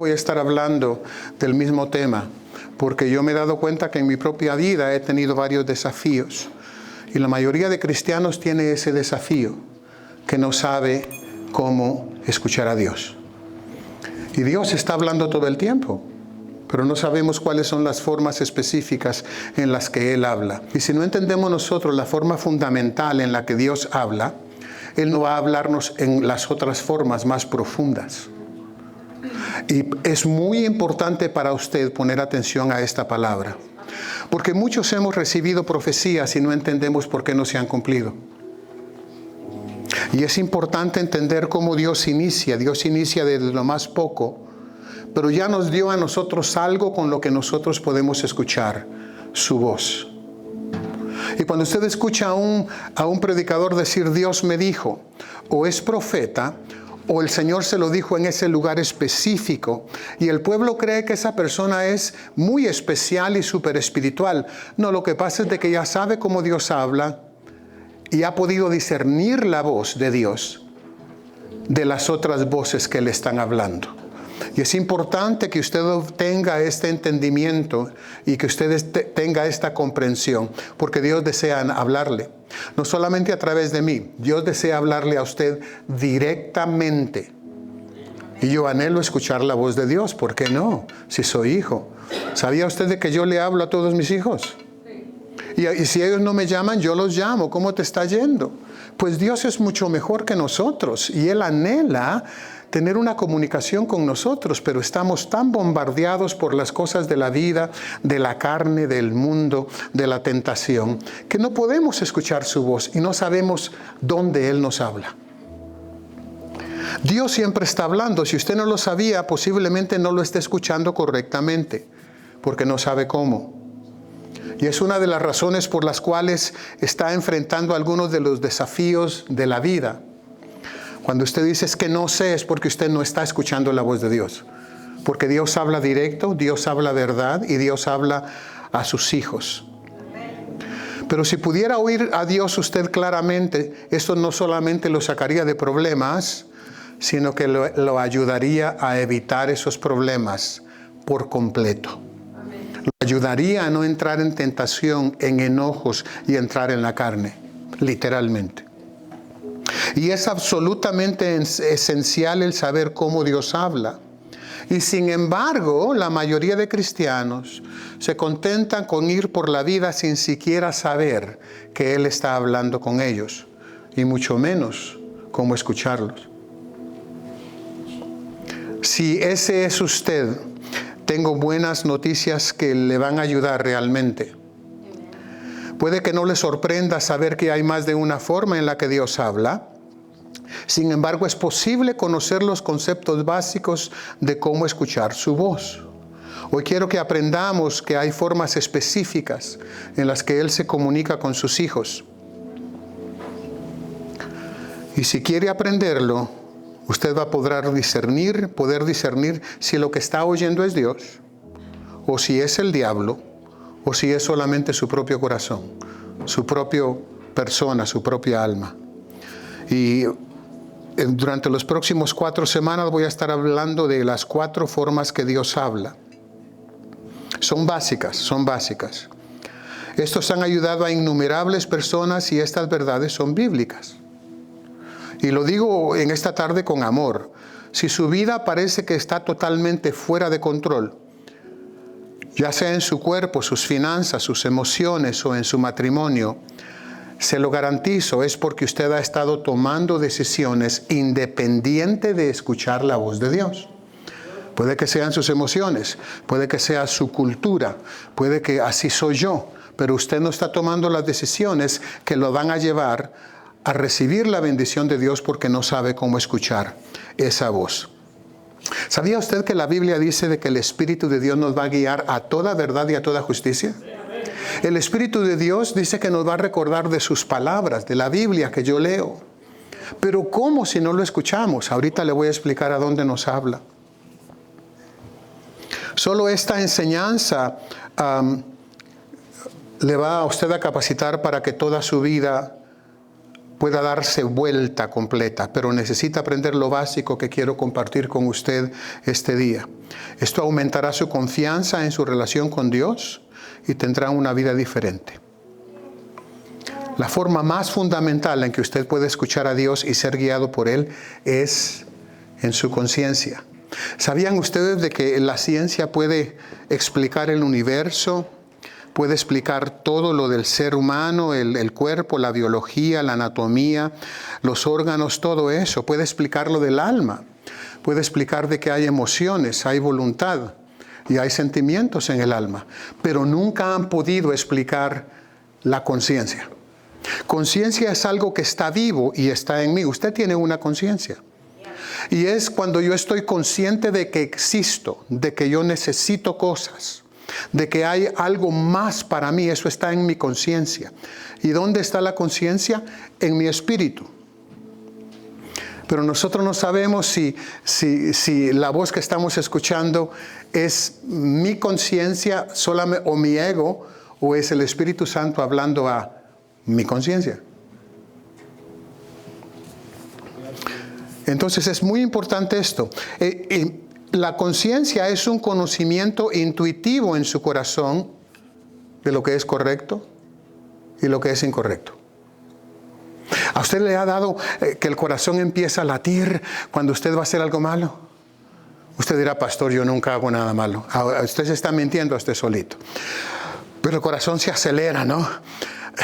Voy a estar hablando del mismo tema, porque yo me he dado cuenta que en mi propia vida he tenido varios desafíos. Y la mayoría de cristianos tiene ese desafío, que no sabe cómo escuchar a Dios. Y Dios está hablando todo el tiempo, pero no sabemos cuáles son las formas específicas en las que Él habla. Y si no entendemos nosotros la forma fundamental en la que Dios habla, Él no va a hablarnos en las otras formas más profundas. Y es muy importante para usted poner atención a esta palabra, porque muchos hemos recibido profecías y no entendemos por qué no se han cumplido. Y es importante entender cómo Dios inicia. Dios inicia desde lo más poco, pero ya nos dio a nosotros algo con lo que nosotros podemos escuchar, su voz. Y cuando usted escucha a un predicador decir Dios me dijo, o es profeta, o el Señor se lo dijo en ese lugar específico, y el pueblo cree que esa persona es muy especial y súper espiritual. No, lo que pasa es de que ya sabe cómo Dios habla y ha podido discernir la voz de Dios de las otras voces que le están hablando. Y es importante que usted tenga este entendimiento y que usted tenga esta comprensión, porque Dios desea hablarle. No solamente a través de mí, Dios desea hablarle a usted directamente. Y yo anhelo escuchar la voz de Dios, ¿por qué no? Si soy hijo. ¿Sabía usted de que yo le hablo a todos mis hijos? Y si ellos no me llaman, yo los llamo. ¿Cómo te está yendo? Pues Dios es mucho mejor que nosotros y Él anhela tener una comunicación con nosotros, pero estamos tan bombardeados por las cosas de la vida, de la carne, del mundo, de la tentación, que no podemos escuchar su voz y no sabemos dónde Él nos habla. Dios siempre está hablando. Si usted no lo sabía, posiblemente no lo esté escuchando correctamente, porque no sabe cómo. Y es una de las razones por las cuales está enfrentando algunos de los desafíos de la vida. Cuando usted dice es que no sé, es porque usted no está escuchando la voz de Dios. Porque Dios habla directo, Dios habla verdad y Dios habla a sus hijos. Pero si pudiera oír a Dios usted claramente, esto no solamente lo sacaría de problemas, sino que lo ayudaría a evitar esos problemas por completo. Lo ayudaría a no entrar en tentación, en enojos y entrar en la carne, literalmente. Y es absolutamente esencial el saber cómo Dios habla. Y sin embargo, la mayoría de cristianos se contentan con ir por la vida sin siquiera saber que Él está hablando con ellos, y mucho menos cómo escucharlos. Si ese es usted, tengo buenas noticias que le van a ayudar realmente. Puede que no le sorprenda saber que hay más de una forma en la que Dios habla. Sin embargo, es posible conocer los conceptos básicos de cómo escuchar su voz. Hoy quiero que aprendamos que hay formas específicas en las que Él se comunica con sus hijos. Y si quiere aprenderlo, usted va a poder discernir si lo que está oyendo es Dios, o si es el diablo, o si es solamente su propio corazón, su propia persona, su propia alma. Y durante los próximos 4 semanas voy a estar hablando de las 4 formas que Dios habla. Son básicas. Estos han ayudado a innumerables personas y estas verdades son bíblicas. Y lo digo en esta tarde con amor. Si su vida parece que está totalmente fuera de control, ya sea en su cuerpo, sus finanzas, sus emociones o en su matrimonio, se lo garantizo, es porque usted ha estado tomando decisiones independiente de escuchar la voz de Dios. Puede que sean sus emociones, puede que sea su cultura, puede que así soy yo, pero usted no está tomando las decisiones que lo van a llevar a recibir la bendición de Dios porque no sabe cómo escuchar esa voz. ¿Sabía usted que la Biblia dice de que el Espíritu de Dios nos va a guiar a toda verdad y a toda justicia? El Espíritu de Dios dice que nos va a recordar de sus palabras, de la Biblia que yo leo. Pero ¿cómo si no lo escuchamos? Ahorita le voy a explicar a dónde nos habla. Solo esta enseñanza le va a usted a capacitar para que toda su vida pueda darse vuelta completa, pero necesita aprender lo básico que quiero compartir con usted este día. Esto aumentará su confianza en su relación con Dios y tendrá una vida diferente. La forma más fundamental en que usted puede escuchar a Dios y ser guiado por Él es en su conciencia. ¿Sabían ustedes de que la ciencia puede explicar el universo? Puede explicar todo lo del ser humano, el cuerpo, la biología, la anatomía, los órganos, todo eso. Puede explicar lo del alma. Puede explicar de que hay emociones, hay voluntad y hay sentimientos en el alma. Pero nunca han podido explicar la conciencia. Conciencia es algo que está vivo y está en mí. Usted tiene una conciencia. Y es cuando yo estoy consciente de que existo, de que yo necesito cosas, de que hay algo más para mí. Eso está en mi conciencia. ¿Y dónde está la conciencia? En mi espíritu. Pero nosotros no sabemos si la voz que estamos escuchando es mi conciencia solamente o mi ego, o es el Espíritu Santo hablando a mi conciencia. Entonces es muy importante esto. La conciencia es un conocimiento intuitivo en su corazón de lo que es correcto y lo que es incorrecto. ¿A usted le ha dado que el corazón empieza a latir cuando usted va a hacer algo malo? Usted dirá, pastor, yo nunca hago nada malo. Usted se está mintiendo a usted solito. Pero el corazón se acelera, ¿no?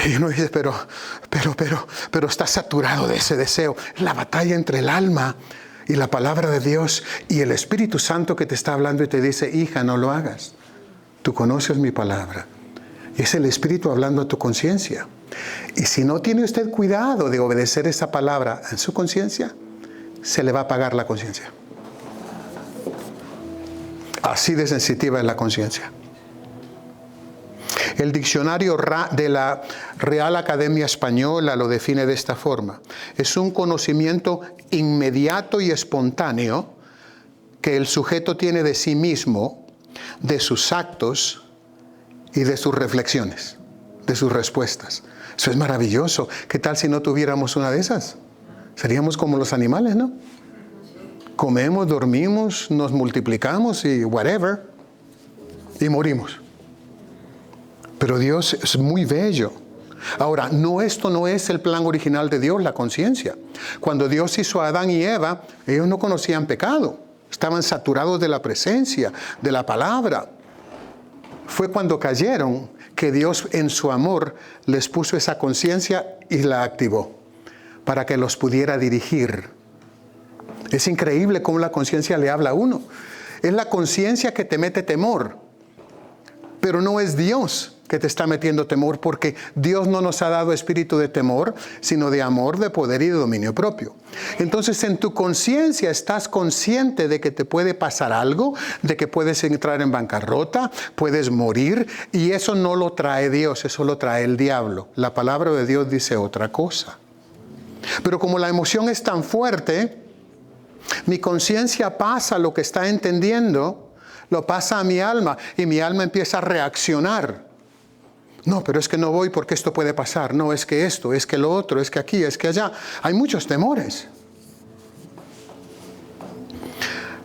Y uno dice, pero está saturado de ese deseo. La batalla entre el alma y la palabra de Dios y el Espíritu Santo que te está hablando y te dice, hija, no lo hagas. Tú conoces mi palabra. Y es el Espíritu hablando a tu conciencia. Y si no tiene usted cuidado de obedecer esa palabra en su conciencia, se le va a apagar la conciencia. Así de sensitiva es la conciencia. El diccionario de la Real Academia Española lo define de esta forma. Es un conocimiento inmediato y espontáneo que el sujeto tiene de sí mismo, de sus actos y de sus reflexiones, de sus respuestas. Eso es maravilloso. ¿Qué tal si no tuviéramos una de esas? Seríamos como los animales, ¿no? Comemos, dormimos, nos multiplicamos y whatever, y morimos. Pero Dios es muy bello. Ahora, esto no es el plan original de Dios, la conciencia. Cuando Dios hizo a Adán y Eva, ellos no conocían pecado. Estaban saturados de la presencia, de la palabra. Fue cuando cayeron que Dios en su amor les puso esa conciencia y la activó para que los pudiera dirigir. Es increíble cómo la conciencia le habla a uno. Es la conciencia que te mete temor, pero no es Dios que te está metiendo temor, porque Dios no nos ha dado espíritu de temor, sino de amor, de poder y de dominio propio. Entonces, en tu conciencia estás consciente de que te puede pasar algo, de que puedes entrar en bancarrota, puedes morir, y eso no lo trae Dios, eso lo trae el diablo. La palabra de Dios dice otra cosa. Pero como la emoción es tan fuerte, mi conciencia pasa lo que está entendiendo, lo pasa a mi alma, y mi alma empieza a reaccionar. No, pero es que no voy porque esto puede pasar. No, es que esto, es que lo otro, es que aquí, es que allá. Hay muchos temores.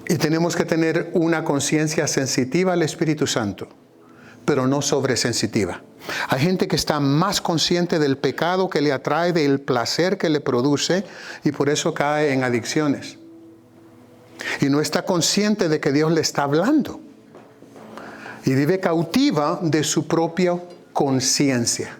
Y tenemos que tener una conciencia sensitiva al Espíritu Santo, pero no sobresensitiva. Hay gente que está más consciente del pecado que le atrae, del placer que le produce, y por eso cae en adicciones. Y no está consciente de que Dios le está hablando. Y vive cautiva de su propio conciencia.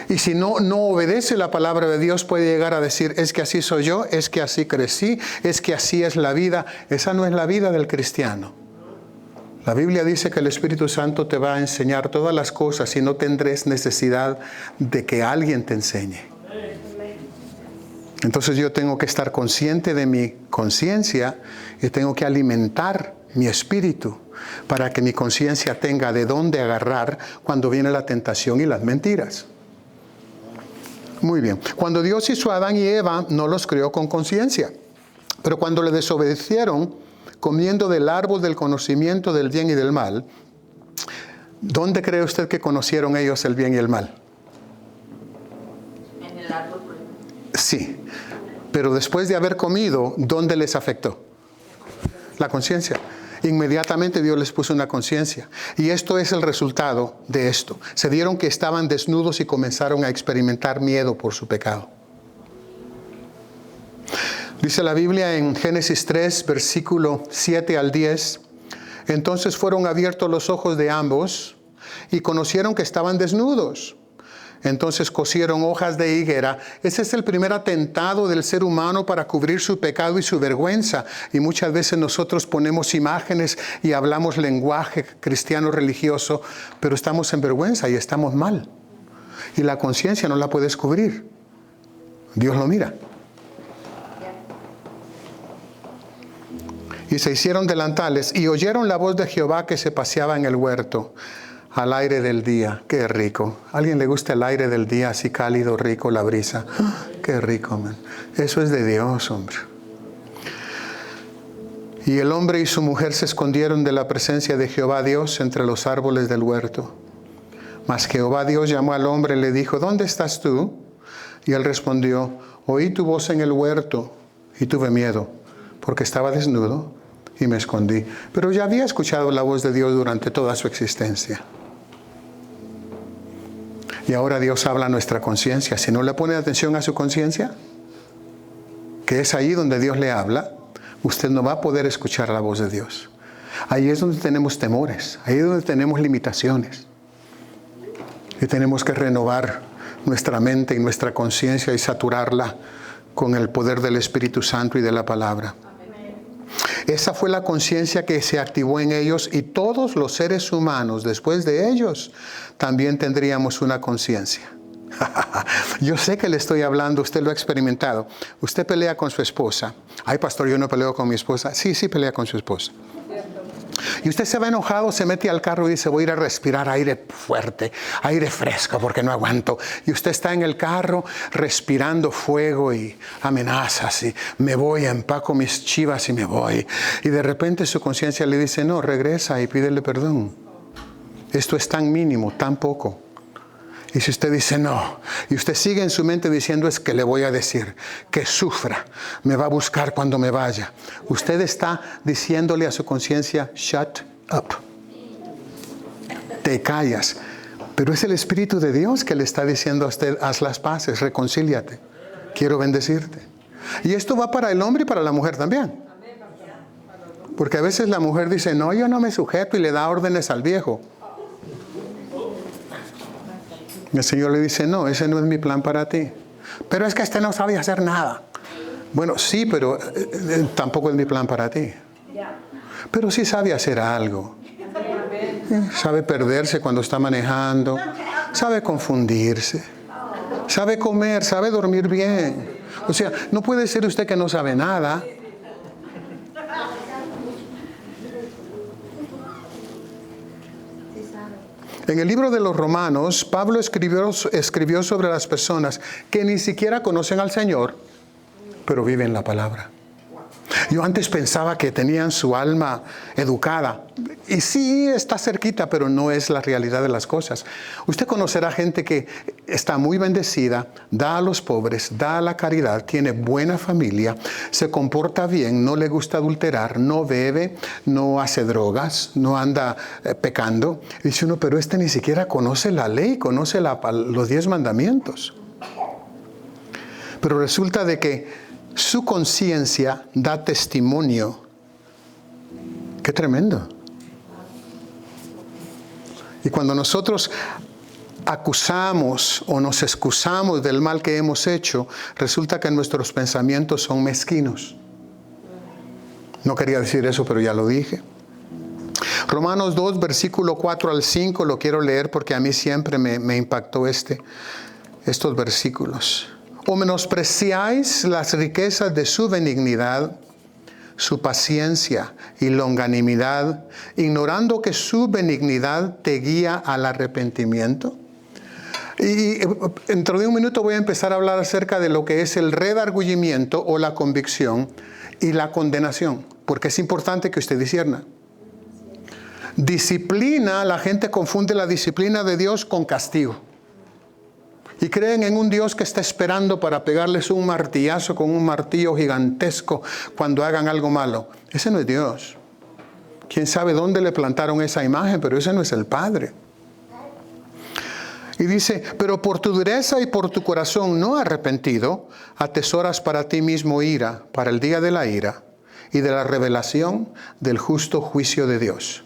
Y si no obedece la palabra de Dios, puede llegar a decir, es que así soy yo, es que así crecí, es que así es la vida. Esa no es la vida del cristiano. La Biblia dice que el Espíritu Santo te va a enseñar todas las cosas y no tendrás necesidad de que alguien te enseñe. Entonces yo tengo que estar consciente de mi conciencia y tengo que alimentar mi espíritu para que mi conciencia tenga de dónde agarrar cuando viene la tentación y las mentiras. Muy bien. Cuando Dios hizo a Adán y Eva, no los creó con conciencia. Pero cuando le desobedecieron, comiendo del árbol del conocimiento del bien y del mal, ¿dónde cree usted que conocieron ellos el bien y el mal? En el árbol. Pero después de haber comido, ¿dónde les afectó? La conciencia. Inmediatamente Dios les puso una conciencia. Y esto es el resultado de esto. Se dieron que estaban desnudos y comenzaron a experimentar miedo por su pecado. Dice la Biblia en Génesis 3, versículo 7 al 10. Entonces fueron abiertos los ojos de ambos y conocieron que estaban desnudos. Entonces cosieron hojas de higuera. Ese es el primer atentado del ser humano para cubrir su pecado y su vergüenza. Y muchas veces nosotros ponemos imágenes y hablamos lenguaje cristiano religioso, pero estamos en vergüenza y estamos mal. Y la conciencia no la puedes cubrir. Dios lo mira. Y se hicieron delantales y oyeron la voz de Jehová que se paseaba en el huerto al aire del día. Qué rico. ¿A alguien le gusta el aire del día así cálido, rico, la brisa? Qué rico, man. Eso es de Dios, hombre. Y el hombre y su mujer se escondieron de la presencia de Jehová Dios entre los árboles del huerto. Mas Jehová Dios llamó al hombre y le dijo, ¿dónde estás tú? Y él respondió, oí tu voz en el huerto y tuve miedo, porque estaba desnudo y me escondí. Pero ya había escuchado la voz de Dios durante toda su existencia. Y ahora Dios habla a nuestra conciencia. Si no le pone atención a su conciencia, que es ahí donde Dios le habla, usted no va a poder escuchar la voz de Dios. Ahí es donde tenemos temores, ahí es donde tenemos limitaciones. Y tenemos que renovar nuestra mente y nuestra conciencia y saturarla con el poder del Espíritu Santo y de la palabra. Esa fue la conciencia que se activó en ellos, y todos los seres humanos después de ellos también tendríamos una conciencia. Yo sé que le estoy hablando, usted lo ha experimentado. Usted pelea con su esposa. Ay, pastor, yo no peleo con mi esposa. Sí, pelea con su esposa. Y usted se va enojado, se mete al carro y dice, voy a ir a respirar aire fuerte, aire fresco, porque no aguanto. Y usted está en el carro respirando fuego y amenazas, y me voy, empaco mis chivas y me voy. Y de repente su conciencia le dice, no, regresa y pídele perdón. Esto es tan mínimo, tan poco. Y si usted dice no, y usted sigue en su mente diciendo, es que le voy a decir que sufra, me va a buscar cuando me vaya. Usted está diciéndole a su conciencia, shut up. Te callas. Pero es el Espíritu de Dios que le está diciendo a usted, haz las paces, reconcíliate. Quiero bendecirte. Y esto va para el hombre y para la mujer también. Porque a veces la mujer dice, no, yo no me sujeto, y le da órdenes al viejo. El Señor le dice, no, ese no es mi plan para ti. Pero es que este no sabe hacer nada. Bueno, sí, pero tampoco es mi plan para ti. Pero sí sabe hacer algo. Sabe perderse cuando está manejando. Sabe confundirse. Sabe comer, sabe dormir bien. O sea, no puede ser usted que no sabe nada. En el libro de los Romanos, Pablo escribió sobre las personas que ni siquiera conocen al Señor, pero viven la palabra. Yo antes pensaba que tenían su alma educada. Y sí, está cerquita, pero no es la realidad de las cosas. Usted conocerá gente que está muy bendecida, da a los pobres, da a la caridad, tiene buena familia, se comporta bien, no le gusta adulterar, no bebe, no hace drogas, no anda pecando. Y dice uno, pero este ni siquiera conoce la ley, conoce los 10 mandamientos. Pero resulta de que su conciencia da testimonio. ¡Qué tremendo! Y cuando nosotros acusamos o nos excusamos del mal que hemos hecho, resulta que nuestros pensamientos son mezquinos. No quería decir eso, pero ya lo dije. Romanos 2, versículo 4 al 5, lo quiero leer porque a mí siempre me impactó estos versículos. ¿O menospreciáis las riquezas de su benignidad, su paciencia y longanimidad, ignorando que su benignidad te guía al arrepentimiento? Y dentro de un minuto voy a empezar a hablar acerca de lo que es el redargüimiento o la convicción y la condenación, porque es importante que usted discierna. Disciplina, la gente confunde la disciplina de Dios con castigo. Y creen en un Dios que está esperando para pegarles un martillazo con un martillo gigantesco cuando hagan algo malo. Ese no es Dios. Quién sabe dónde le plantaron esa imagen, pero ese no es el Padre. Y dice, pero por tu dureza y por tu corazón no arrepentido, atesoras para ti mismo ira, para el día de la ira y de la revelación del justo juicio de Dios,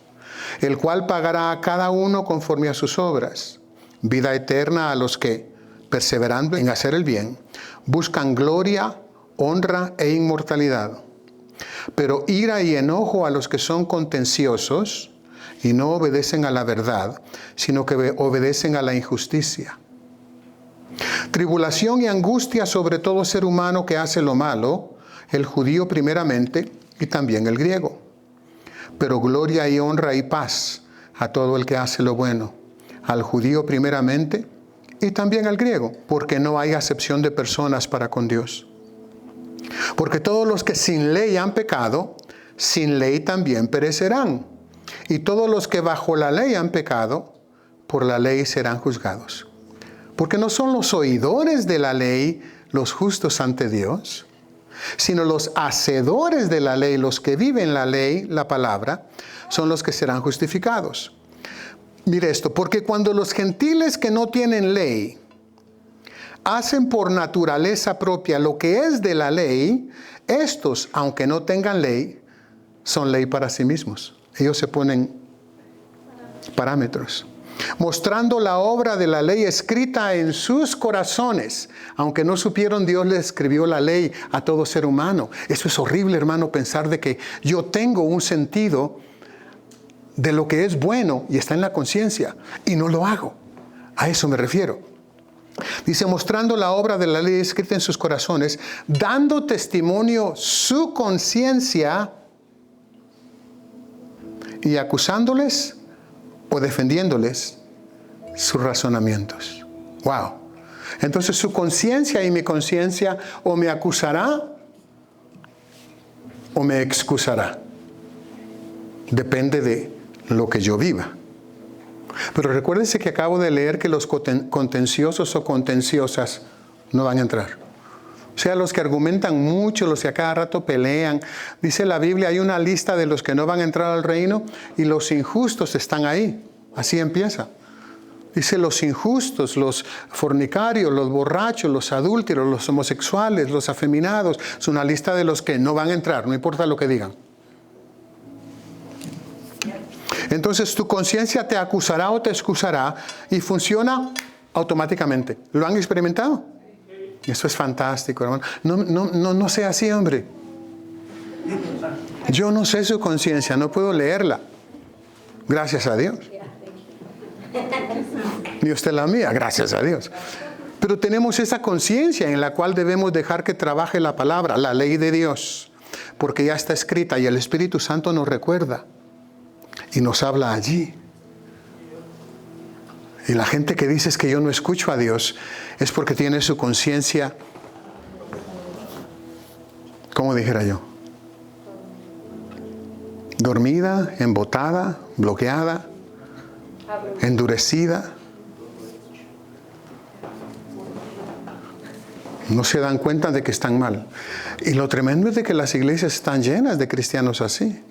el cual pagará a cada uno conforme a sus obras. Vida eterna a los que, perseverando en hacer el bien, buscan gloria, honra e inmortalidad. Pero ira y enojo a los que son contenciosos y no obedecen a la verdad, sino que obedecen a la injusticia. Tribulación y angustia sobre todo ser humano que hace lo malo, el judío primeramente y también el griego. Pero gloria y honra y paz a todo el que hace lo bueno, al judío primeramente y también al griego, porque no hay acepción de personas para con Dios. Porque todos los que sin ley han pecado, sin ley también perecerán. Y todos los que bajo la ley han pecado, por la ley serán juzgados. Porque no son los oidores de la ley los justos ante Dios, sino los hacedores de la ley, los que viven la ley, la palabra, son los que serán justificados. Mire esto, porque cuando los gentiles que no tienen ley hacen por naturaleza propia lo que es de la ley, estos, aunque no tengan ley, son ley para sí mismos. Ellos se ponen parámetros, mostrando la obra de la ley escrita en sus corazones. Aunque no supieron, Dios les escribió la ley a todo ser humano. Eso es horrible, hermano, pensar de que yo tengo un sentido de lo que es bueno y está en la conciencia y no lo hago. A eso me refiero. Dice, mostrando la obra de la ley escrita en sus corazones, dando testimonio su conciencia y acusándoles o defendiéndoles sus razonamientos. Wow. Entonces su conciencia y mi conciencia o me acusará o me excusará. Depende de lo que yo viva. Pero recuérdense que acabo de leer que los contenciosos o contenciosas no van a entrar. O sea, los que argumentan mucho, los que a cada rato pelean. Dice la Biblia, hay una lista de los que no van a entrar al reino y los injustos están ahí. Así empieza. Dice los injustos, los fornicarios, los borrachos, los adúlteros, los homosexuales, los afeminados. Es una lista de los que no van a entrar, no importa lo que digan. Entonces tu conciencia te acusará o te excusará y funciona automáticamente. ¿Lo han experimentado? Eso es fantástico, hermano. No sea así, hombre. Yo no sé su conciencia, no puedo leerla. Gracias a Dios. Ni usted la mía, gracias a Dios. Pero tenemos esa conciencia en la cual debemos dejar que trabaje la palabra, la ley de Dios. Porque ya está escrita y el Espíritu Santo nos recuerda. Y nos habla allí. Y la gente que dice es que yo no escucho a Dios es porque tiene su conciencia, ¿cómo dijera yo? Dormida, embotada, bloqueada, endurecida. No se dan cuenta de que están mal. Y lo tremendo es de que las iglesias están llenas de cristianos así.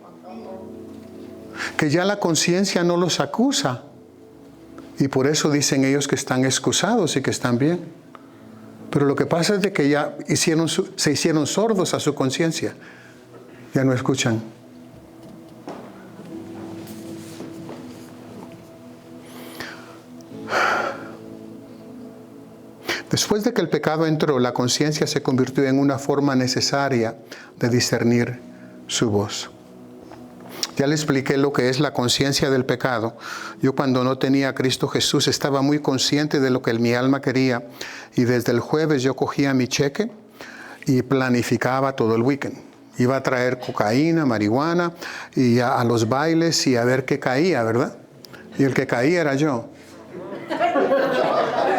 Que ya la conciencia no los acusa. Y por eso dicen ellos que están excusados y que están bien. Pero lo que pasa es de que ya se hicieron sordos a su conciencia. Ya no escuchan. Después de que el pecado entró, la conciencia se convirtió en una forma necesaria de discernir su voz. Ya le expliqué lo que es la conciencia del pecado. Yo cuando no tenía a Cristo Jesús estaba muy consciente de lo que mi alma quería. Y desde el jueves yo cogía mi cheque y planificaba todo el weekend. Iba a traer cocaína, marihuana y a los bailes y a ver qué caía, ¿verdad? Y el que caía era yo.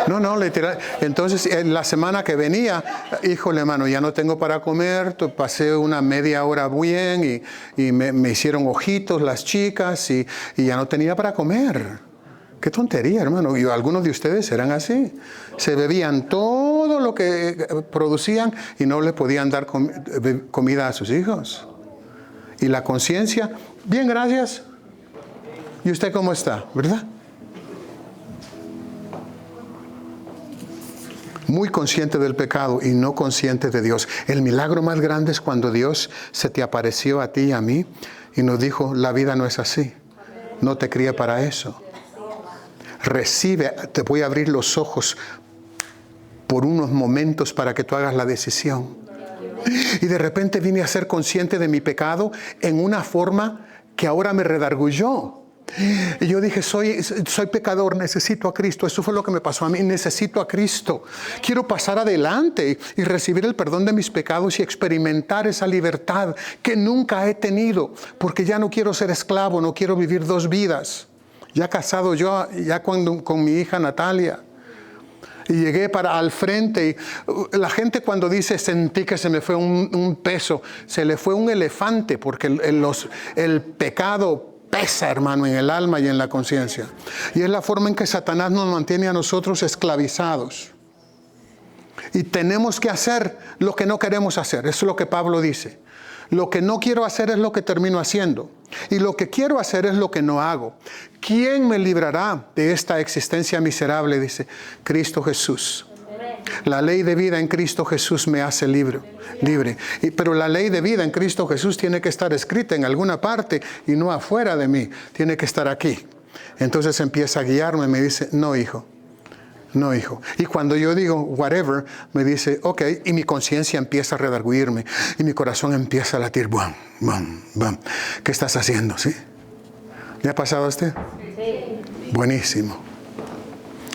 No, literal. Entonces, en la semana que venía, híjole, hermano, ya no tengo para comer. Pasé una media hora bien y me hicieron ojitos las chicas y ya no tenía para comer. Qué tontería, hermano. Y algunos de ustedes eran así. Se bebían todo lo que producían y no le podían dar comida a sus hijos. Y la conciencia, bien, gracias. ¿Y usted cómo está? ¿Verdad? Muy consciente del pecado y no consciente de Dios. El milagro más grande es cuando Dios se te apareció a ti y a mí y nos dijo, la vida no es así. No te crié para eso. Recibe, te voy a abrir los ojos por unos momentos para que tú hagas la decisión. Y de repente vine a ser consciente de mi pecado en una forma que ahora me redargulló. Y yo dije, soy pecador, necesito a Cristo. Eso fue lo que me pasó a mí, necesito a Cristo. Quiero pasar adelante y recibir el perdón de mis pecados y experimentar esa libertad que nunca he tenido, porque ya no quiero ser esclavo, no quiero vivir dos vidas. Ya casado yo, ya con mi hija Natalia. Y llegué al frente y la gente cuando dice sentí que se me fue un peso, se le fue un elefante porque el pecado pesa, hermano, en el alma y en la conciencia. Y es la forma en que Satanás nos mantiene a nosotros esclavizados. Y tenemos que hacer lo que no queremos hacer. Eso es lo que Pablo dice. Lo que no quiero hacer es lo que termino haciendo. Y lo que quiero hacer es lo que no hago. ¿Quién me librará de esta existencia miserable? Dice Cristo Jesús. La ley de vida en Cristo Jesús me hace libre. Pero la ley de vida en Cristo Jesús tiene que estar escrita en alguna parte y no afuera de mí. Tiene que estar aquí. Entonces empieza a guiarme y me dice, no, hijo. No, hijo. Y cuando yo digo whatever, me dice, ok, y mi conciencia empieza a redarguirme y mi corazón empieza a latir, bam, bam, bam. ¿Qué estás haciendo? ¿Sí? ¿Le ha pasado a usted? Sí. Buenísimo.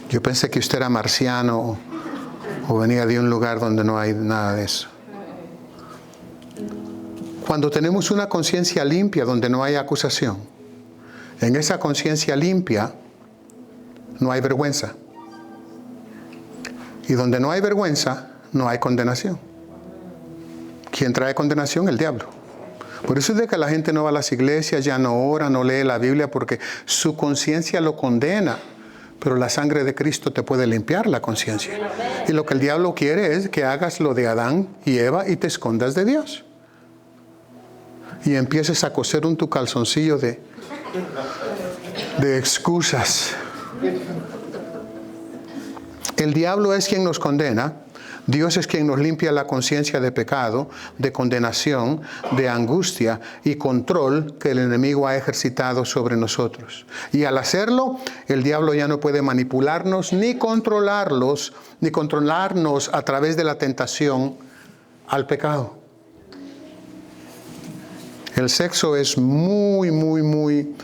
Yo pensé que usted era marciano o venía de un lugar donde no hay nada de eso. Cuando tenemos una conciencia limpia donde no hay acusación, en esa conciencia limpia no hay vergüenza. Y donde no hay vergüenza, no hay condenación. ¿Quién trae condenación? El diablo. Por eso es de que la gente no va a las iglesias, ya no ora, no lee la Biblia, porque su conciencia lo condena. Pero la sangre de Cristo te puede limpiar la conciencia. Y lo que el diablo quiere es que hagas lo de Adán y Eva y te escondas de Dios. Y empieces a coser tu calzoncillo de excusas. El diablo es quien nos condena. Dios es quien nos limpia la conciencia de pecado, de condenación, de angustia y control que el enemigo ha ejercitado sobre nosotros. Y al hacerlo, el diablo ya no puede manipularnos ni controlarnos a través de la tentación al pecado. El sexo es muy, muy, muy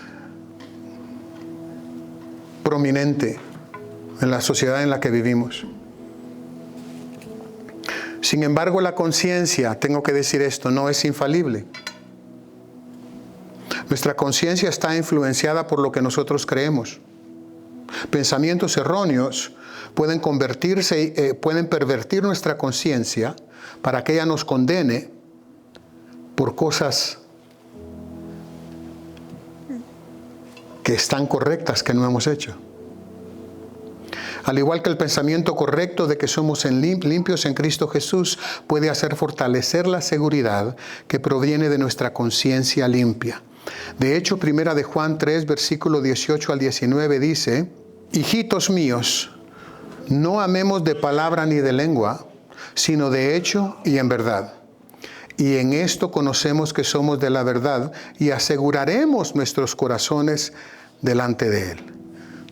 prominente en la sociedad en la que vivimos. Sin embargo, la conciencia, tengo que decir esto, no es infalible. Nuestra conciencia está influenciada por lo que nosotros creemos. Pensamientos erróneos pueden pervertir nuestra conciencia para que ella nos condene por cosas que están correctas que no hemos hecho. Al igual que el pensamiento correcto de que somos limpios en Cristo Jesús puede hacer fortalecer la seguridad que proviene de nuestra conciencia limpia. De hecho, 1 de Juan 3, versículo 18 al 19 dice, hijitos míos, no amemos de palabra ni de lengua, sino de hecho y en verdad. Y en esto conocemos que somos de la verdad y aseguraremos nuestros corazones delante de Él.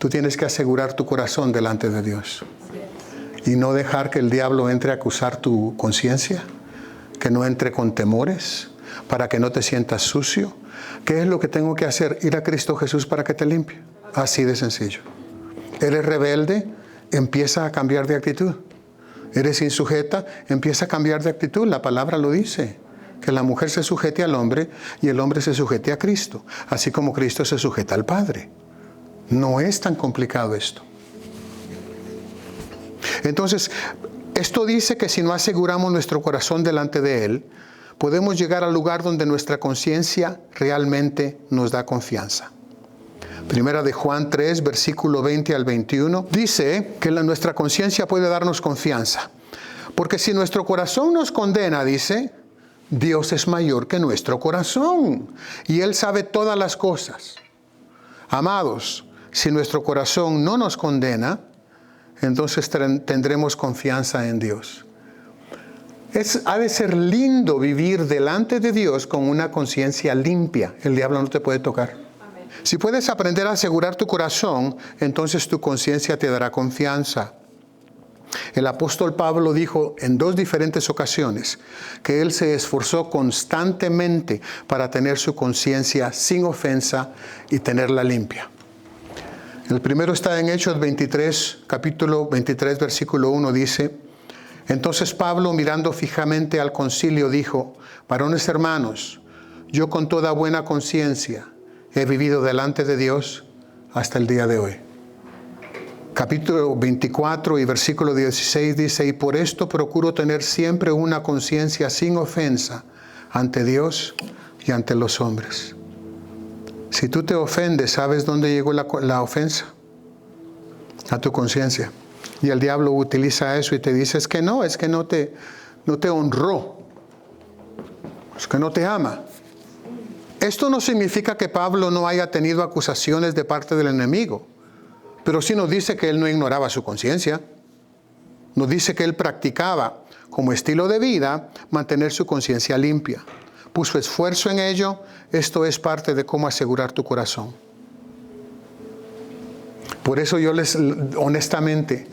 Tú tienes que asegurar tu corazón delante de Dios. Y no dejar que el diablo entre a acusar tu conciencia. Que no entre con temores. Para que no te sientas sucio. ¿Qué es lo que tengo que hacer? Ir a Cristo Jesús para que te limpie. Así de sencillo. Eres rebelde, empieza a cambiar de actitud. Eres insujeta, empieza a cambiar de actitud. La palabra lo dice. Que la mujer se sujete al hombre y el hombre se sujete a Cristo. Así como Cristo se sujeta al Padre. No es tan complicado esto. Entonces, esto dice que si no aseguramos nuestro corazón delante de Él, podemos llegar al lugar donde nuestra conciencia realmente nos da confianza. Primera de Juan 3, versículo 20 al 21, dice que nuestra conciencia puede darnos confianza. Porque si nuestro corazón nos condena, dice, Dios es mayor que nuestro corazón y Él sabe todas las cosas. Amados, si nuestro corazón no nos condena, entonces tendremos confianza en Dios. Ha de ser lindo vivir delante de Dios con una conciencia limpia. El diablo no te puede tocar. Amén. Si puedes aprender a asegurar tu corazón, entonces tu conciencia te dará confianza. El apóstol Pablo dijo en 2 diferentes ocasiones que él se esforzó constantemente para tener su conciencia sin ofensa y tenerla limpia. El primero está en Hechos 23, capítulo 23, versículo 1, dice: entonces Pablo, mirando fijamente al concilio, dijo: varones hermanos, yo con toda buena conciencia he vivido delante de Dios hasta el día de hoy. Capítulo 24 y versículo 16 dice: y por esto procuro tener siempre una conciencia sin ofensa ante Dios y ante los hombres. Si tú te ofendes, ¿sabes dónde llegó la ofensa? A tu conciencia. Y el diablo utiliza eso y te dice: es que no te honró, es que no te ama. Esto no significa que Pablo no haya tenido acusaciones de parte del enemigo, pero sí nos dice que él no ignoraba su conciencia. Nos dice que él practicaba como estilo de vida mantener su conciencia limpia. Puso esfuerzo en ello. Esto es parte de cómo asegurar tu corazón. Por eso honestamente,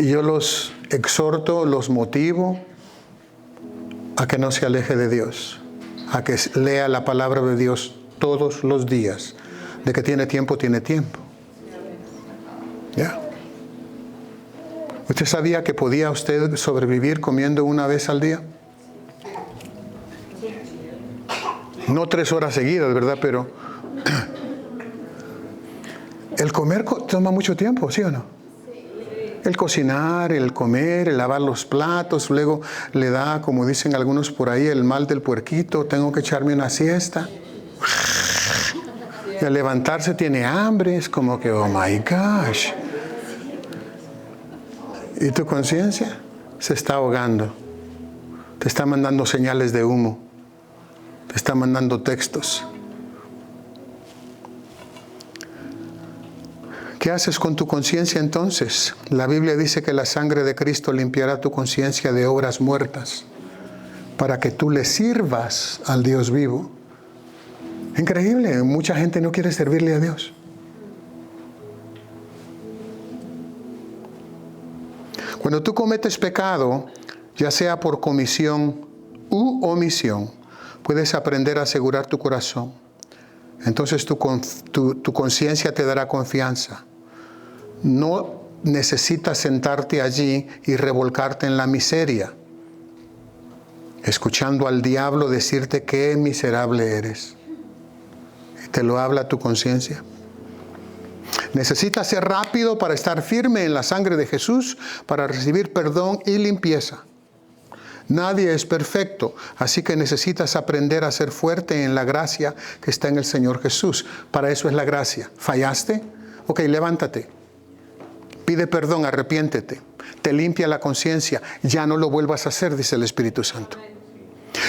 yo los exhorto, los motivo a que no se aleje de Dios, a que lea la palabra de Dios todos los días. De que tiene tiempo, tiene tiempo. ¿Ya? ¿Usted sabía que podía usted sobrevivir comiendo una vez al día? No 3 horas seguidas, ¿verdad? Pero el comer toma mucho tiempo, ¿sí o no? El cocinar, el comer, el lavar los platos, luego le da, como dicen algunos por ahí, el mal del puerquito, tengo que echarme una siesta. Y al levantarse tiene hambre, es como que, oh my gosh. Y tu conciencia se está ahogando, te está mandando señales de humo, te está mandando textos. ¿Qué haces con tu conciencia entonces? La Biblia dice que la sangre de Cristo limpiará tu conciencia de obras muertas para que tú le sirvas al Dios vivo. Increíble, mucha gente no quiere servirle a Dios. Cuando tú cometes pecado, ya sea por comisión u omisión, puedes aprender a asegurar tu corazón. Entonces tu conciencia te dará confianza. No necesitas sentarte allí y revolcarte en la miseria, escuchando al diablo decirte qué miserable eres. Y te lo habla tu conciencia. Necesitas ser rápido para estar firme en la sangre de Jesús, para recibir perdón y limpieza. Nadie es perfecto, así que necesitas aprender a ser fuerte en la gracia que está en el Señor Jesús. Para eso es la gracia. ¿Fallaste? Ok, levántate. Pide perdón, arrepiéntete. Te limpia la conciencia. Ya no lo vuelvas a hacer, dice el Espíritu Santo.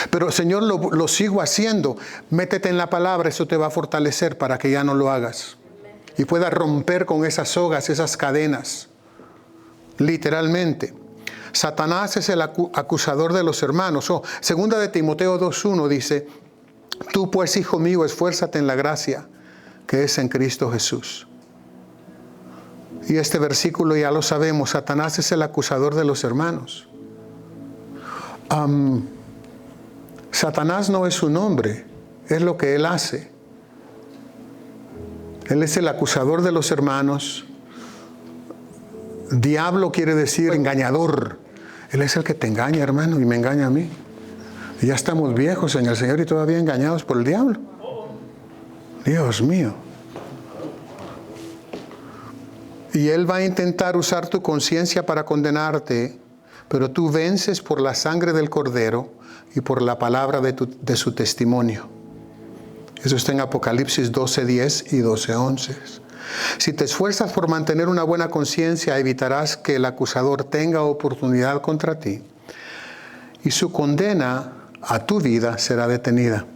Pero Señor, lo sigo haciendo. Métete en la palabra, eso te va a fortalecer para que ya no lo hagas. Y puedas romper con esas sogas, esas cadenas. Literalmente. Satanás es el acusador de los hermanos. Segunda de Timoteo 2:1 dice: tú pues, hijo mío, esfuérzate en la gracia que es en Cristo Jesús. Y este versículo ya lo sabemos. Satanás es el acusador de los hermanos. Satanás no es su nombre, es lo que él hace. Él es el acusador de los hermanos. Diablo quiere decir engañador. Él es el que te engaña, hermano, y me engaña a mí. Y ya estamos viejos en el Señor y todavía engañados por el diablo. Dios mío. Y él va a intentar usar tu conciencia para condenarte, pero tú vences por la sangre del Cordero y por la palabra de su testimonio. Eso está en Apocalipsis 12:10 y 12:11. Si te esfuerzas por mantener una buena conciencia, evitarás que el acusador tenga oportunidad contra ti y su condena a tu vida será detenida.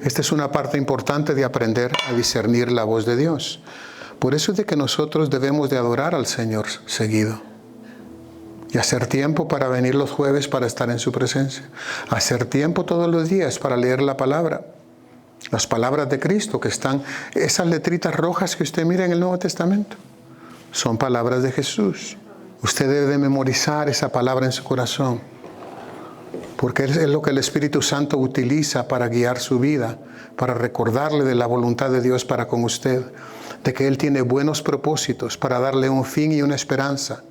Esta es una parte importante de aprender a discernir la voz de Dios. Por eso es de que nosotros debemos de adorar al Señor seguido. Y hacer tiempo para venir los jueves para estar en su presencia. Hacer tiempo todos los días para leer la palabra. Las palabras de Cristo que están, esas letritas rojas que usted mira en el Nuevo Testamento, son palabras de Jesús. Usted debe de memorizar esa palabra en su corazón, porque es lo que el Espíritu Santo utiliza para guiar su vida, para recordarle de la voluntad de Dios para con usted, de que Él tiene buenos propósitos para darle un fin y una esperanza,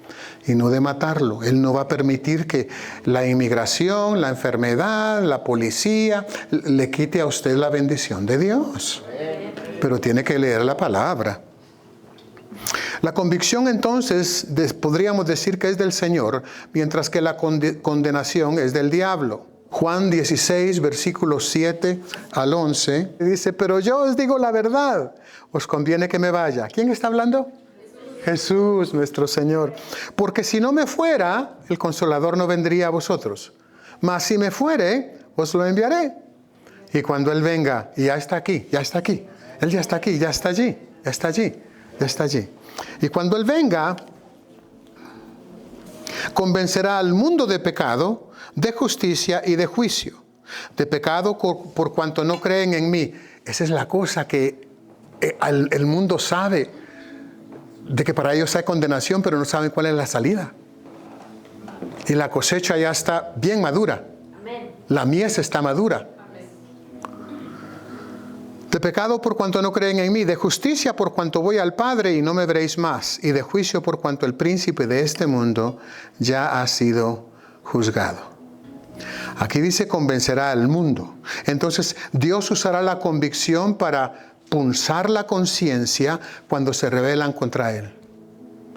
y no de matarlo. Él no va a permitir que la inmigración, la enfermedad, la policía le quite a usted la bendición de Dios. Pero tiene que leer la palabra. La convicción entonces podríamos decir que es del Señor, mientras que la condenación es del diablo. Juan 16, versículos 7 al 11, dice, pero yo os digo la verdad, os conviene que me vaya. ¿Quién está hablando? Jesús, nuestro Señor. Porque si no me fuera, el Consolador no vendría a vosotros. Mas si me fuere, os lo enviaré. Y cuando Él venga, y ya está aquí, ya está aquí. Él ya está aquí, ya está allí, ya está allí, ya está allí. Y cuando Él venga, convencerá al mundo de pecado, de justicia y de juicio. De pecado por cuanto no creen en mí. Esa es la cosa que el mundo sabe, de que para ellos hay condenación, pero no saben cuál es la salida. Y la cosecha ya está bien madura. Amén. La mies está madura. Amén. De pecado por cuanto no creen en mí, de justicia por cuanto voy al Padre y no me veréis más, y de juicio por cuanto el príncipe de este mundo ya ha sido juzgado. Aquí dice convencerá al mundo. Entonces Dios usará la convicción para punzar la conciencia cuando se rebelan contra Él.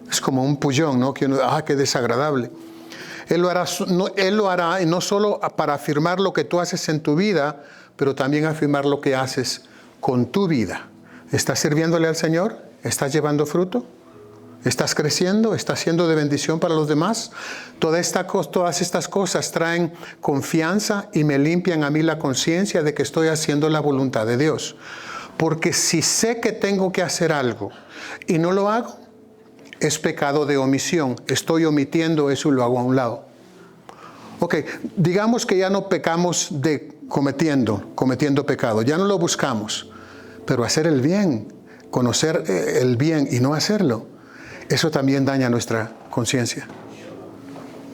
Es como un pullón, ¿no? Que uno, qué desagradable. Él lo hará y no solo para afirmar lo que tú haces en tu vida, pero también afirmar lo que haces con tu vida. ¿Estás sirviéndole al Señor? ¿Estás llevando fruto? ¿Estás creciendo? ¿Estás siendo de bendición para los demás? Todas estas cosas traen confianza y me limpian a mí la conciencia de que estoy haciendo la voluntad de Dios. Porque si sé que tengo que hacer algo y no lo hago, es pecado de omisión. Estoy omitiendo eso y lo hago a un lado. Ok, digamos que ya no pecamos de cometiendo pecado. Ya no lo buscamos. Pero hacer el bien, conocer el bien y no hacerlo, eso también daña nuestra conciencia.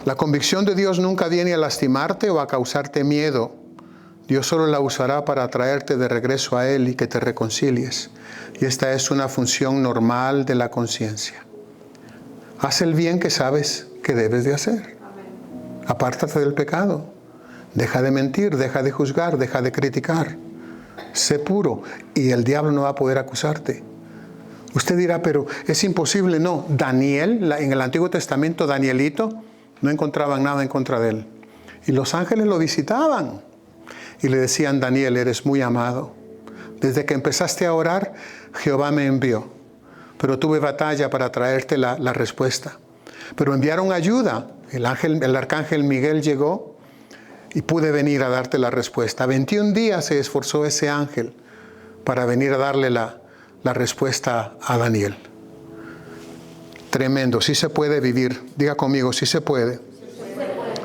La convicción de Dios nunca viene a lastimarte o a causarte miedo. Dios solo la usará para traerte de regreso a Él y que te reconcilies. Y esta es una función normal de la conciencia. Haz el bien que sabes que debes de hacer. Apártate del pecado. Deja de mentir, deja de juzgar, deja de criticar. Sé puro y el diablo no va a poder acusarte. Usted dirá, pero es imposible. No, Daniel, en el Antiguo Testamento, Danielito, no encontraban nada en contra de él. Y los ángeles lo visitaban. Y le decían, Daniel, eres muy amado. Desde que empezaste a orar, Jehová me envió. Pero tuve batalla para traerte la respuesta. Pero enviaron ayuda. El arcángel Miguel llegó y pude venir a darte la respuesta. 21 días se esforzó ese ángel para venir a darle la respuesta a Daniel. Tremendo. Sí se puede vivir. Diga conmigo, sí se puede.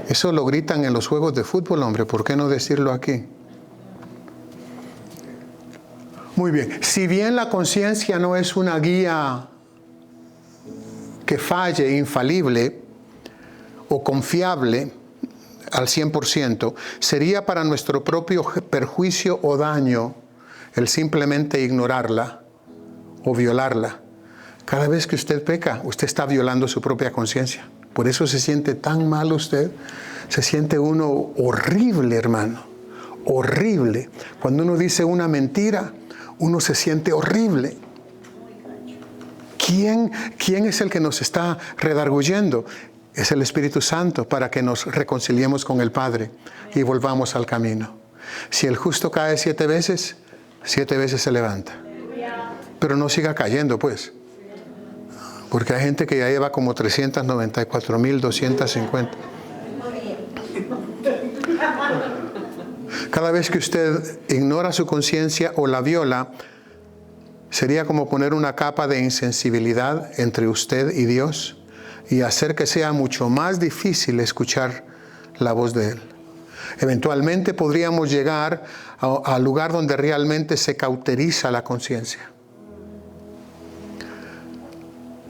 Eso lo gritan en los juegos de fútbol, hombre. ¿Por qué no decirlo aquí? Muy bien. Si bien la conciencia no es una guía que falle, infalible o confiable al 100%, sería para nuestro propio perjuicio o daño el simplemente ignorarla o violarla. Cada vez que usted peca, usted está violando su propia conciencia. Por eso se siente tan mal usted. Se siente uno horrible, hermano. Horrible. Cuando uno dice una mentira, uno se siente horrible. ¿Quién es el que nos está redarguyendo? Es el Espíritu Santo para que nos reconciliemos con el Padre y volvamos al camino. Si el justo cae 7 veces, 7 veces se levanta. Pero no siga cayendo, pues. Porque hay gente que ya lleva como 394.250. Cada vez que usted ignora su conciencia o la viola, sería como poner una capa de insensibilidad entre usted y Dios y hacer que sea mucho más difícil escuchar la voz de Él. Eventualmente podríamos llegar al lugar donde realmente se cauteriza la conciencia.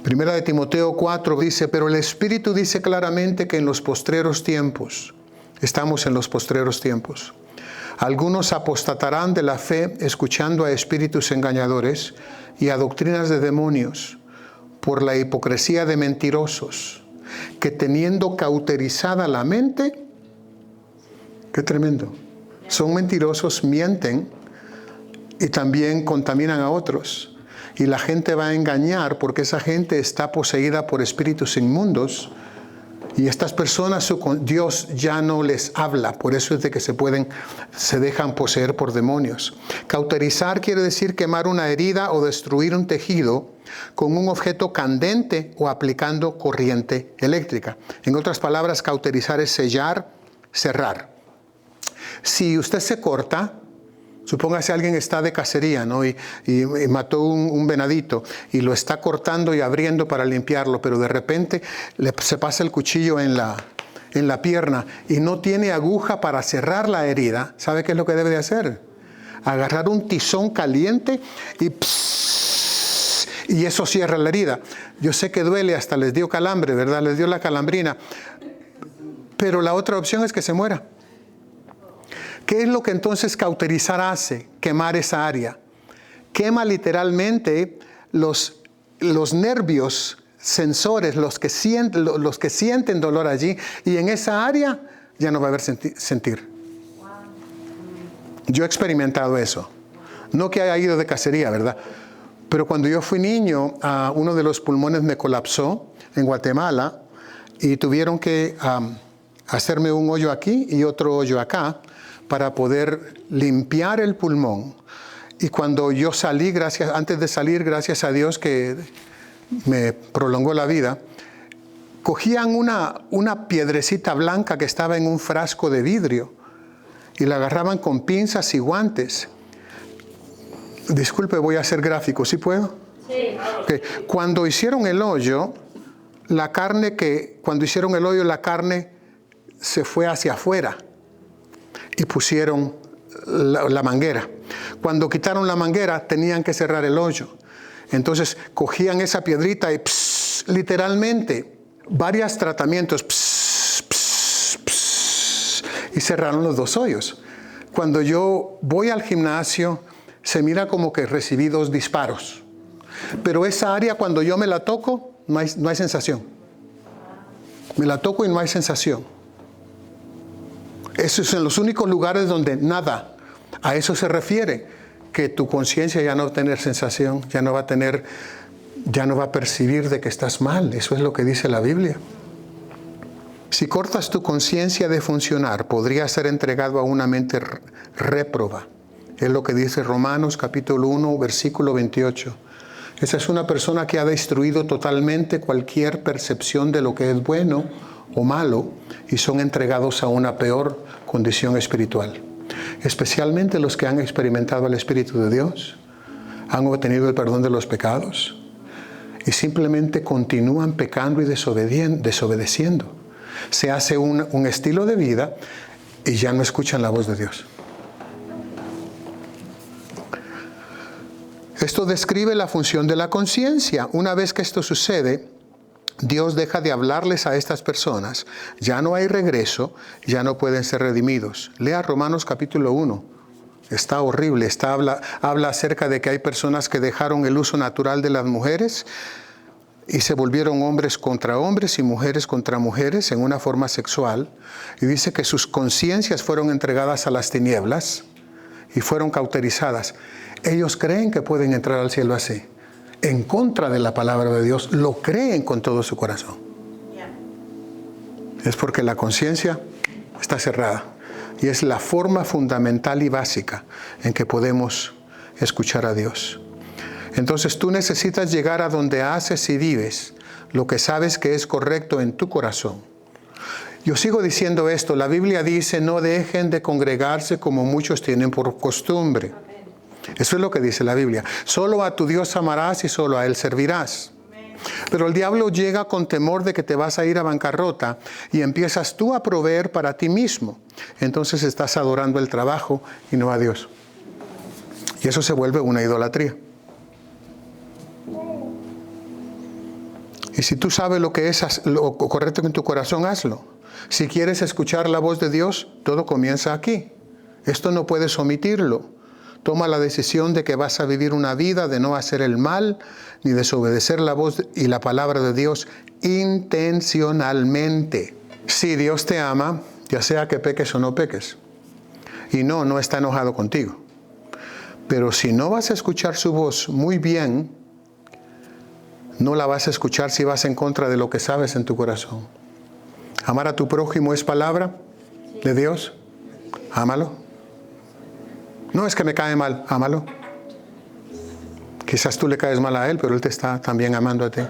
Primera de Timoteo 4 dice, pero el Espíritu dice claramente que en los postreros tiempos, estamos en los postreros tiempos, algunos apostatarán de la fe escuchando a espíritus engañadores y a doctrinas de demonios por la hipocresía de mentirosos, que teniendo cauterizada la mente, qué tremendo, son mentirosos, mienten y también contaminan a otros. Y la gente va a engañar porque esa gente está poseída por espíritus inmundos. Y estas personas, Dios ya no les habla, por eso es de que se dejan poseer por demonios. Cauterizar quiere decir quemar una herida o destruir un tejido con un objeto candente o aplicando corriente eléctrica. En otras palabras, cauterizar es sellar, cerrar. Si usted se corta, supóngase alguien está de cacería, ¿no? y mató un venadito y lo está cortando y abriendo para limpiarlo, pero de repente se pasa el cuchillo en la pierna y no tiene aguja para cerrar la herida. ¿Sabe qué es lo que debe de hacer? Agarrar un tizón caliente y eso cierra la herida. Yo sé que duele, hasta les dio calambre, ¿verdad? Les dio la calambrina. Pero la otra opción es que se muera. ¿Qué es lo que entonces cauterizar hace? Quemar esa área. Quema literalmente los nervios sensores, los que sienten dolor allí, y en esa área ya no va a haber sentir. Yo he experimentado eso. No que haya ido de cacería, ¿verdad? Pero cuando yo fui niño, uno de los pulmones me colapsó en Guatemala y tuvieron que hacerme un hoyo aquí y otro hoyo acá para poder limpiar el pulmón. Y cuando yo salí, antes de salir, gracias a Dios que me prolongó la vida, cogían una piedrecita blanca que estaba en un frasco de vidrio y la agarraban con pinzas y guantes. Disculpe, voy a ser gráfico, ¿sí puedo? Sí. Okay. Cuando hicieron el hoyo, la carne se fue hacia afuera. Y pusieron la manguera. Cuando quitaron la manguera, tenían que cerrar el hoyo. Entonces, cogían esa piedrita y literalmente, varios tratamientos, y cerraron los 2 hoyos. Cuando yo voy al gimnasio, se mira como que recibí 2 disparos. Pero esa área, cuando yo me la toco, no hay sensación. Me la toco y no hay sensación. Esos son los únicos lugares donde nada. A eso se refiere, que tu conciencia ya no va a tener sensación, ya no va a percibir de que estás mal. Eso es lo que dice la Biblia. Si cortas tu conciencia de funcionar, podría ser entregado a una mente réproba. Es lo que dice Romanos capítulo 1, versículo 28. Esa es una persona que ha destruido totalmente cualquier percepción de lo que es bueno o malo y son entregados a una peor condición espiritual. Especialmente los que han experimentado el Espíritu de Dios, han obtenido el perdón de los pecados y simplemente continúan pecando y desobedeciendo. Se hace un estilo de vida y ya no escuchan la voz de Dios. Esto describe la función de la conciencia. Una vez que esto sucede, Dios deja de hablarles a estas personas. Ya no hay regreso, ya no pueden ser redimidos. Lea Romanos capítulo 1. Está horrible. Habla acerca de que hay personas que dejaron el uso natural de las mujeres y se volvieron hombres contra hombres y mujeres contra mujeres en una forma sexual. Y dice que sus conciencias fueron entregadas a las tinieblas y fueron cauterizadas. Ellos creen que pueden entrar al cielo así, en contra de la palabra de Dios, lo creen con todo su corazón. Es porque la conciencia está cerrada y es la forma fundamental y básica en que podemos escuchar a Dios. Entonces tú necesitas llegar a donde haces y vives lo que sabes que es correcto en tu corazón. Yo sigo diciendo esto, la Biblia dice, no dejen de congregarse como muchos tienen por costumbre. Eso es lo que dice la Biblia. Solo a tu Dios amarás y solo a Él servirás. Pero el diablo llega con temor de que te vas a ir a bancarrota y empiezas tú a proveer para ti mismo. Entonces estás adorando el trabajo y no a Dios. Y eso se vuelve una idolatría. Y si tú sabes lo que es lo correcto en tu corazón, hazlo. Si quieres escuchar la voz de Dios, todo comienza aquí. Esto no puedes omitirlo. Toma la decisión de que vas a vivir una vida de no hacer el mal, ni desobedecer la voz y la palabra de Dios intencionalmente. Si Dios te ama, ya sea que peques o no peques. Y no está enojado contigo. Pero si no vas a escuchar su voz muy bien, no la vas a escuchar si vas en contra de lo que sabes en tu corazón. ¿Amar a tu prójimo es palabra de Dios? Ámalo. No es que me cae mal, ámalo. Quizás tú le caes mal a él, pero él te está también amando a ti.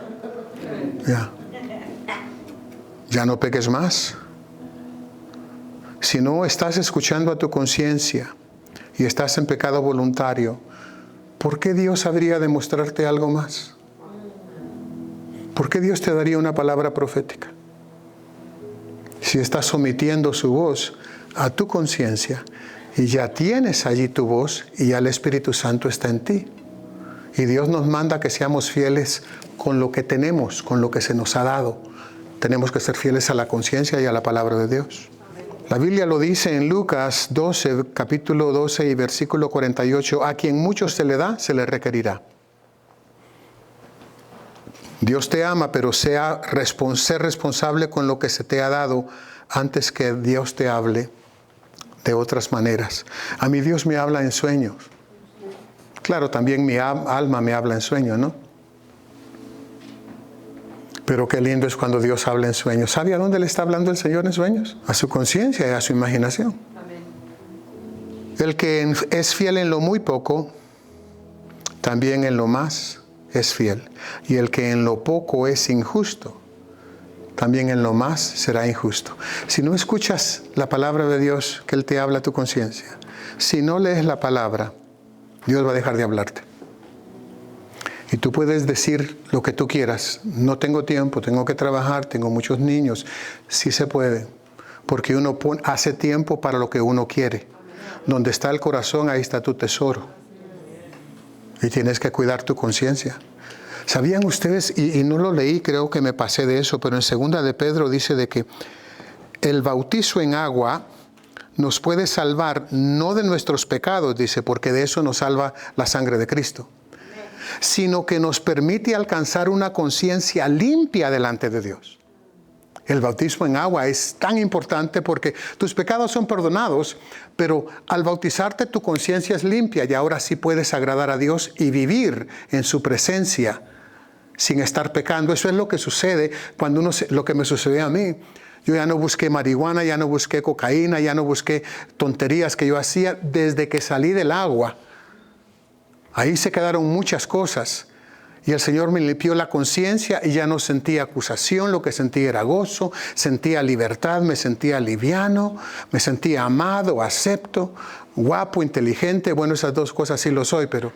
Ya no peques más. Si no estás escuchando a tu conciencia y estás en pecado voluntario, ¿por qué Dios habría de mostrarte algo más? ¿Por qué Dios te daría una palabra profética? Si estás omitiendo su voz a tu conciencia y ya tienes allí tu voz y ya el Espíritu Santo está en ti. Y Dios nos manda que seamos fieles con lo que tenemos, con lo que se nos ha dado. Tenemos que ser fieles a la conciencia y a la palabra de Dios. La Biblia lo dice en Lucas 12, capítulo 12 y versículo 48, a quien mucho se le da, se le requerirá. Dios te ama, pero ser responsable con lo que se te ha dado antes que Dios te hable de otras maneras. A mí Dios me habla en sueños. Claro, también mi alma me habla en sueños, ¿no? Pero qué lindo es cuando Dios habla en sueños. ¿Sabe a dónde le está hablando el Señor en sueños? A su conciencia y a su imaginación. Amén. El que es fiel en lo muy poco, también en lo más es fiel. Y el que en lo poco es injusto, también en lo más será injusto. Si no escuchas la palabra de Dios, que Él te habla a tu conciencia, si no lees la palabra, Dios va a dejar de hablarte. Y tú puedes decir lo que tú quieras. No tengo tiempo, tengo que trabajar, tengo muchos niños. Sí se puede, porque uno hace tiempo para lo que uno quiere. Donde está el corazón, ahí está tu tesoro. Y tienes que cuidar tu conciencia. ¿Sabían ustedes? Y no lo leí, creo que me pasé de eso, pero en 2 de Pedro dice de que el bautizo en agua nos puede salvar, no de nuestros pecados, dice, porque de eso nos salva la sangre de Cristo, sino que nos permite alcanzar una conciencia limpia delante de Dios. El bautismo en agua es tan importante porque tus pecados son perdonados, pero al bautizarte tu conciencia es limpia y ahora sí puedes agradar a Dios y vivir en su presencia sin estar pecando. Eso es lo que sucede cuando lo que me sucedió a mí. Yo ya no busqué marihuana, ya no busqué cocaína, ya no busqué tonterías que yo hacía desde que salí del agua. Ahí se quedaron muchas cosas. Y el Señor me limpió la conciencia y ya no sentía acusación, lo que sentía era gozo, sentía libertad, me sentía liviano, me sentía amado, acepto, guapo, inteligente. Bueno, esas dos cosas sí lo soy, pero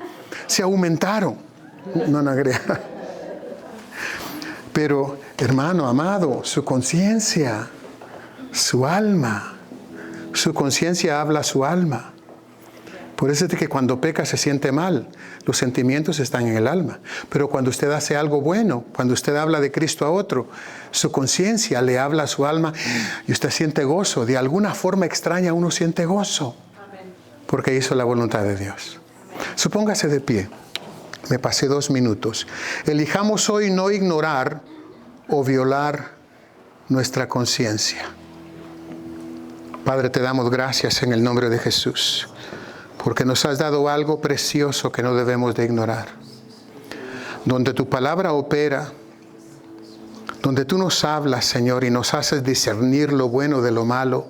se aumentaron. No crea. Pero, hermano amado, su conciencia, su alma, su conciencia habla a su alma. Por eso es que cuando peca se siente mal. Los sentimientos están en el alma. Pero cuando usted hace algo bueno, cuando usted habla de Cristo a otro, su conciencia le habla a su alma y usted siente gozo. De alguna forma extraña uno siente gozo. Porque hizo la voluntad de Dios. Supóngase de pie. Me pasé 2 minutos. Elijamos hoy no ignorar o violar nuestra conciencia. Padre, te damos gracias en el nombre de Jesús. Porque nos has dado algo precioso que no debemos de ignorar. Donde tu palabra opera, donde tú nos hablas, Señor, y nos haces discernir lo bueno de lo malo.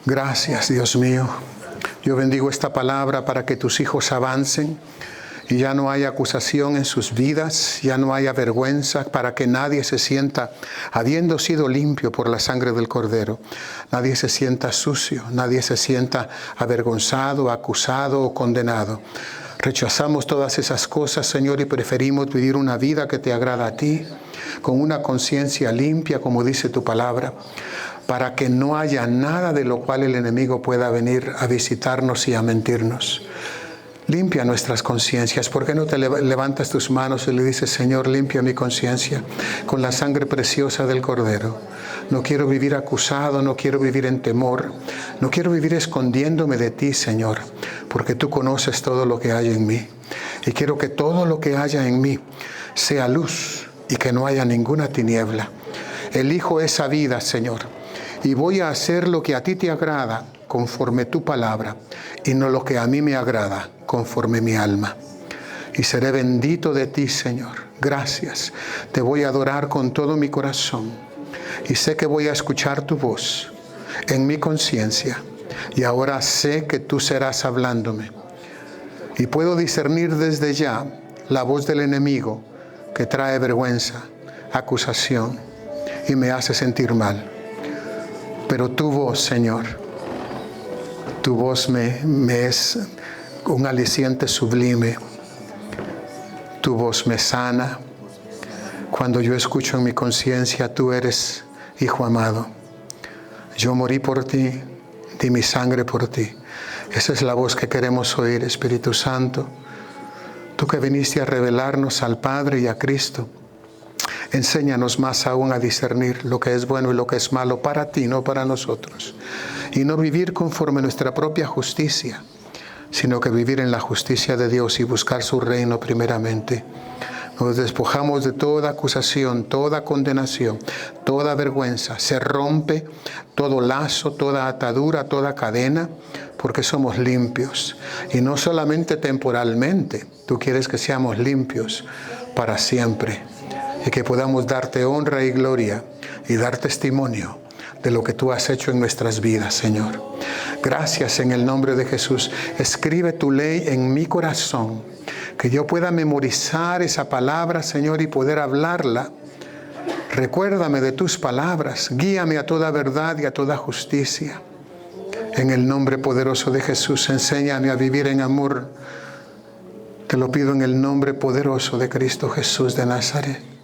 Gracias, Dios mío. Yo bendigo esta palabra para que tus hijos avancen y ya no haya acusación en sus vidas, ya no haya vergüenza, para que nadie se sienta, habiendo sido limpio por la sangre del Cordero, nadie se sienta sucio, nadie se sienta avergonzado, acusado o condenado. Rechazamos todas esas cosas, Señor, y preferimos vivir una vida que te agrada a ti, con una conciencia limpia, como dice tu palabra, para que no haya nada de lo cual el enemigo pueda venir a visitarnos y a mentirnos. Limpia nuestras conciencias. ¿Por qué no te levantas tus manos y le dices, Señor, limpia mi conciencia con la sangre preciosa del Cordero? No quiero vivir acusado, no quiero vivir en temor, no quiero vivir escondiéndome de ti, Señor, porque tú conoces todo lo que hay en mí. Y quiero que todo lo que haya en mí sea luz y que no haya ninguna tiniebla. Elijo esa vida, Señor, y voy a hacer lo que a ti te agrada, conforme tu palabra, y no lo que a mí me agrada, conforme mi alma. Y seré bendito de ti, Señor. Gracias. Te voy a adorar con todo mi corazón. Y sé que voy a escuchar tu voz en mi conciencia. Y ahora sé que tú serás hablándome. Y puedo discernir desde ya la voz del enemigo que trae vergüenza, acusación y me hace sentir mal. Pero tu voz, Señor, tu voz me es un aliciente sublime. Tu voz me sana. Cuando yo escucho en mi conciencia, tú eres hijo amado. Yo morí por ti, di mi sangre por ti. Esa es la voz que queremos oír, Espíritu Santo. Tú que viniste a revelarnos al Padre y a Cristo, enséñanos más aún a discernir lo que es bueno y lo que es malo para ti, no para nosotros. Y no vivir conforme a nuestra propia justicia, sino que vivir en la justicia de Dios y buscar su reino primeramente. Nos despojamos de toda acusación, toda condenación, toda vergüenza. Se rompe todo lazo, toda atadura, toda cadena, porque somos limpios. Y no solamente temporalmente, tú quieres que seamos limpios para siempre. Y que podamos darte honra y gloria y dar testimonio de lo que tú has hecho en nuestras vidas, Señor. Gracias en el nombre de Jesús. Escribe tu ley en mi corazón, que yo pueda memorizar esa palabra, Señor, y poder hablarla. Recuérdame de tus palabras, guíame a toda verdad y a toda justicia. En el nombre poderoso de Jesús, enséñame a vivir en amor. Te lo pido en el nombre poderoso de Cristo Jesús de Nazaret.